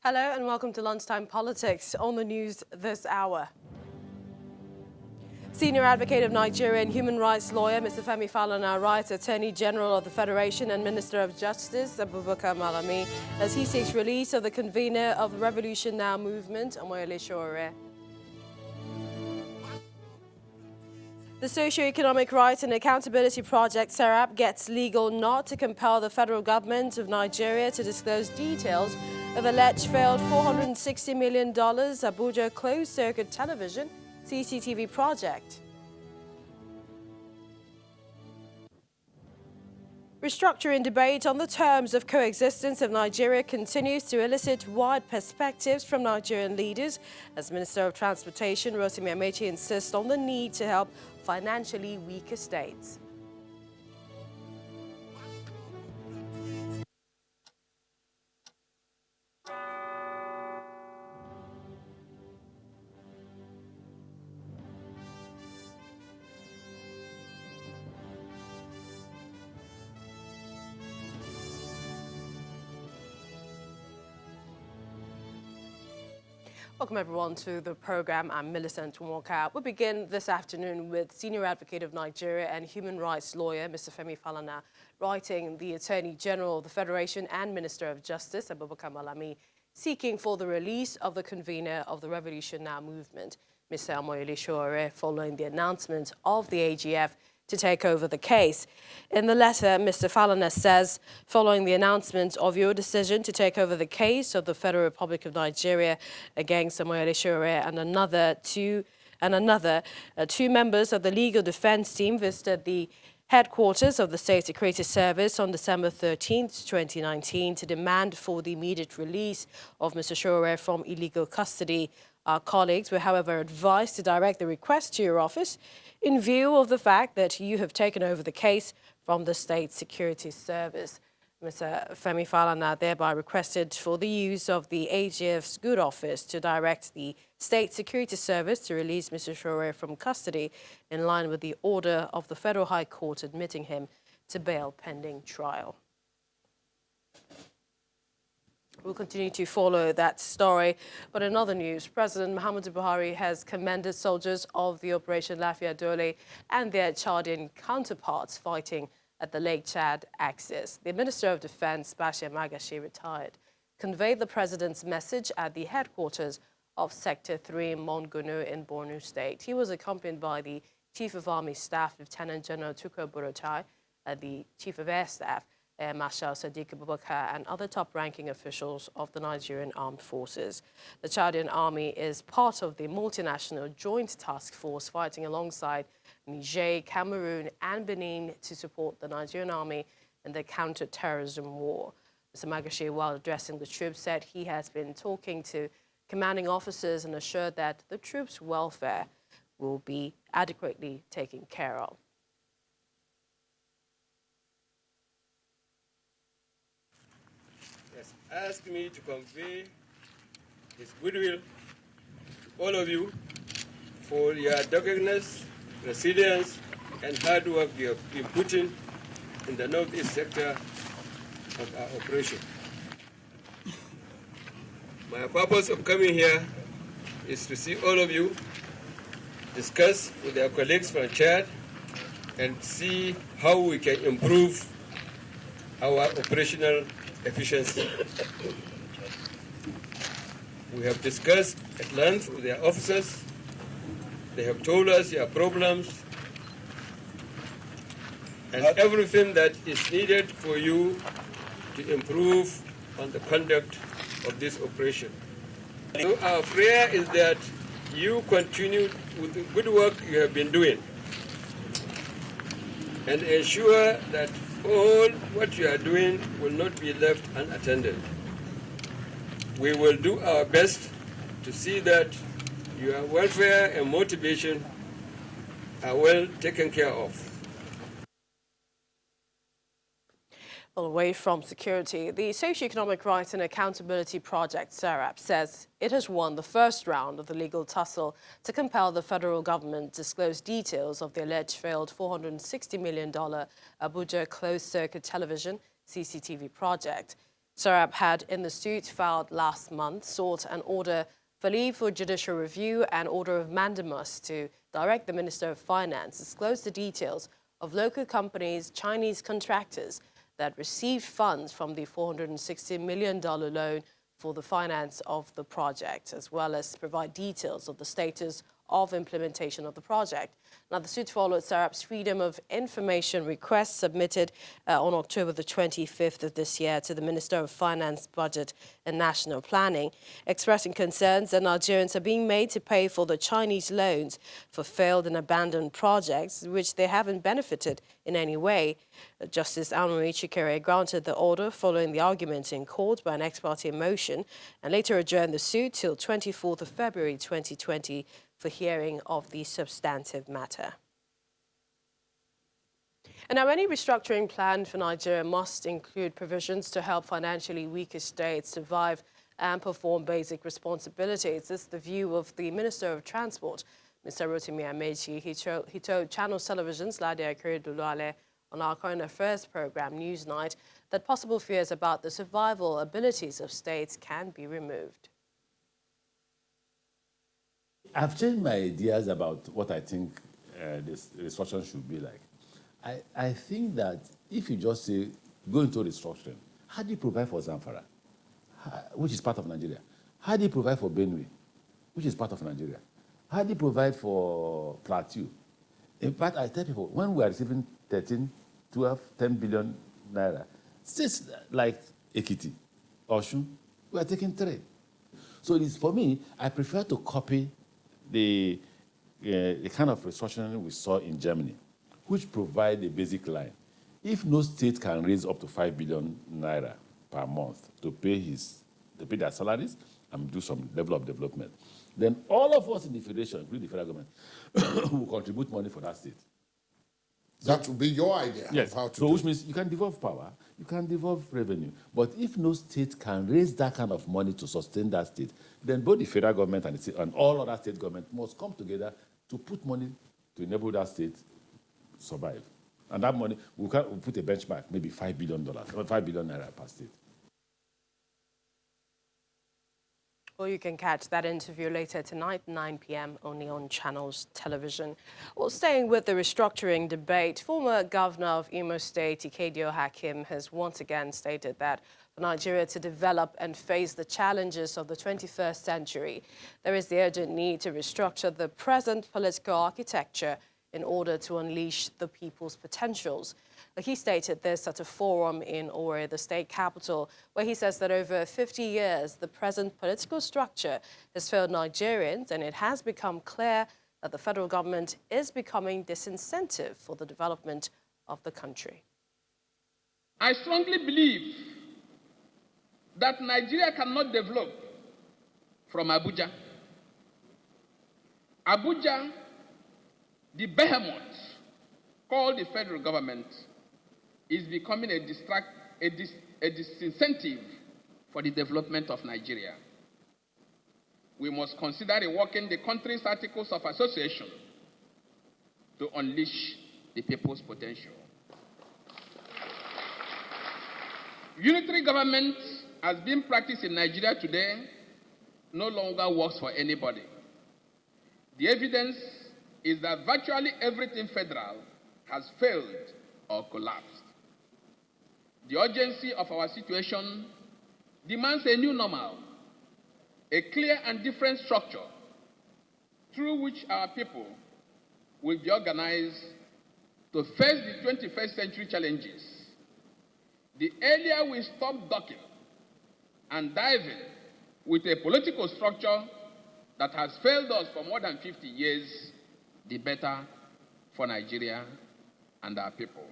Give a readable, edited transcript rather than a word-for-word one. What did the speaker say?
Hello and welcome to Lunchtime Politics. On the news this hour. Senior advocate of Nigeria and human rights lawyer Mr. Femi Falana writes Attorney General of the Federation and Minister of Justice Abubakar Malami as he seeks release of the convener of the Revolution Now movement, Sowore. The SocioEconomic Rights and Accountability Project, SERAP, gets legal nod to compel the federal government of Nigeria to disclose details of alleged failed $460 million Abuja closed-circuit television CCTV project. Restructuring debate on the terms of coexistence of Nigeria continues to elicit wide perspectives from Nigerian leaders as Minister of Transportation Rotimi Amechi insists on the need to help financially weaker states. Welcome everyone to the program. I'm Millicent Walker. We begin this afternoon with Senior Advocate of Nigeria and human rights lawyer Mr. Femi Falana writing the Attorney General of the Federation and Minister of Justice Abubakar Malami seeking for the release of the convener of the Revolution Now movement, Mr. Sowore, following the announcement of the AGF to take over the case. In the letter, Mr. Falana says, following the announcement of your decision to take over the case of the Federal Republic of Nigeria against Sowore and two members of the legal defense team visited the headquarters of the State Security Service on December 13, 2019 to demand for the immediate release of Mr. Sowore from illegal custody. Our colleagues were, however, advised to direct the request to your office in view of the fact that you have taken over the case from the State Security Service. Mr. Femi Falana thereby requested for the use of the AGF's good office to direct the State Security Service to release Mr. Sowore from custody in line with the order of the Federal High Court admitting him to bail pending trial. We'll continue to follow that story. But in other news, President Muhammadu Buhari has commended soldiers of the Operation Lafia Dole and their Chadian counterparts fighting at the Lake Chad axis. The Minister of Defense, Bashir Magashi, retired, conveyed the president's message at the headquarters of Sector 3 in Monguno in Borno State. He was accompanied by the Chief of Army Staff, Lieutenant General Tukur Buratai, the Chief of Air Staff, Air Marshal Sadiq Abubakar, and other top-ranking officials of the Nigerian Armed Forces. The Chadian Army is part of the multinational joint task force fighting alongside Niger, Cameroon, and Benin to support the Nigerian Army in the counter-terrorism war. Mr. Magashi, while addressing the troops, said he has been talking to commanding officers and assured that the troops' welfare will be adequately taken care of. Asked me to convey his goodwill to all of you for your doggedness, resilience, and hard work you have been putting in the northeast sector of our operation. My purpose of coming here is to see all of you, discuss with our colleagues from Chad, and see how we can improve our operational efficiency. We have discussed at length with their officers. They have told us their problems and everything that is needed for you to improve on the conduct of this operation. So our prayer is that you continue with the good work you have been doing and ensure that all what you are doing will not be left unattended. We will do our best to see that your welfare and motivation are well taken care of. Away from security, the SocioEconomic Rights and Accountability Project, SERAP, says it has won the first round of the legal tussle to compel the federal government to disclose details of the alleged failed $460 million Abuja closed-circuit television CCTV project. SocioEconomic had, in the suit filed last month, sought an order for leave for judicial review and order of mandamus to direct the Minister of Finance to disclose the details of local companies' Chinese contractors that received funds from the $460 million loan for the finance of the project, as well as provide details of the status of implementation of the project. Now, the suit followed SocioEconamic's Freedom of Information request submitted on October the 25th of this year to the Minister of Finance, Budget and National Planning, expressing concerns that Nigerians are being made to pay for the Chinese loans for failed and abandoned projects, which they haven't benefited in any way. Justice Anne-Marie Chikere granted the order following the arguments in court by an ex parte motion and later adjourned the suit till 24th of February 2020 for hearing of the substantive matter. And now, any restructuring plan for Nigeria must include provisions to help financially weaker states survive and perform basic responsibilities. This is the view of the Minister of Transport, Mr. Rotimi Amechi. He told Channels Television's Ladia Akeredoluale on our current affairs program, Newsnight, that possible fears about the survival abilities of states can be removed. I've changed my ideas about what I think this restructuring should be like. I think that if you just say, go into restructuring, how do you provide for Zamfara, which is part of Nigeria? How do you provide for Benue, which is part of Nigeria? How do you provide for Plateau? In fact, I tell people, when we are receiving 13, 12, 10 billion naira, states like Ekiti, Osun, we are taking 3. So it is, for me, I prefer to copy the kind of restructuring we saw in Germany, which provide a basic line. If no state can raise up to 5 billion naira per month to pay their salaries and do some level of development, then all of us in the federation, including the federal government, will contribute money for that state. That would be your idea yes. of how to so do which means you can devolve power, you can devolve revenue. But if no state can raise that kind of money to sustain that state, then both the federal government and, and all other state governments must come together to put money to enable that state to survive. And that money, we'll put a benchmark, maybe $5 billion, or 5 billion naira per state. Well, you can catch that interview later tonight, 9 p.m., only on Channels Television. Well, staying with the restructuring debate, former Governor of Imo State, Ikedio Hakim, has once again stated that for Nigeria to develop and face the challenges of the 21st century, there is the urgent need to restructure the present political architecture in order to unleash the people's potentials. He stated this at a forum in Sowore, the state capital, where he says that over 50 years, the present political structure has failed Nigerians, and it has become clear that the federal government is becoming disincentive for the development of the country. I strongly believe that Nigeria cannot develop from Abuja. Abuja, the behemoth called the federal government, is becoming a disincentive for the development of Nigeria. We must consider reworking the country's articles of association to unleash the people's potential. Unitary government, as being practiced in Nigeria today, no longer works for anybody. The evidence is that virtually everything federal has failed or collapsed. The urgency of our situation demands a new normal, a clear and different structure through which our people will be organized to face the 21st century challenges. The earlier we stop ducking and diving with a political structure that has failed us for more than 50 years, the better for Nigeria and our people.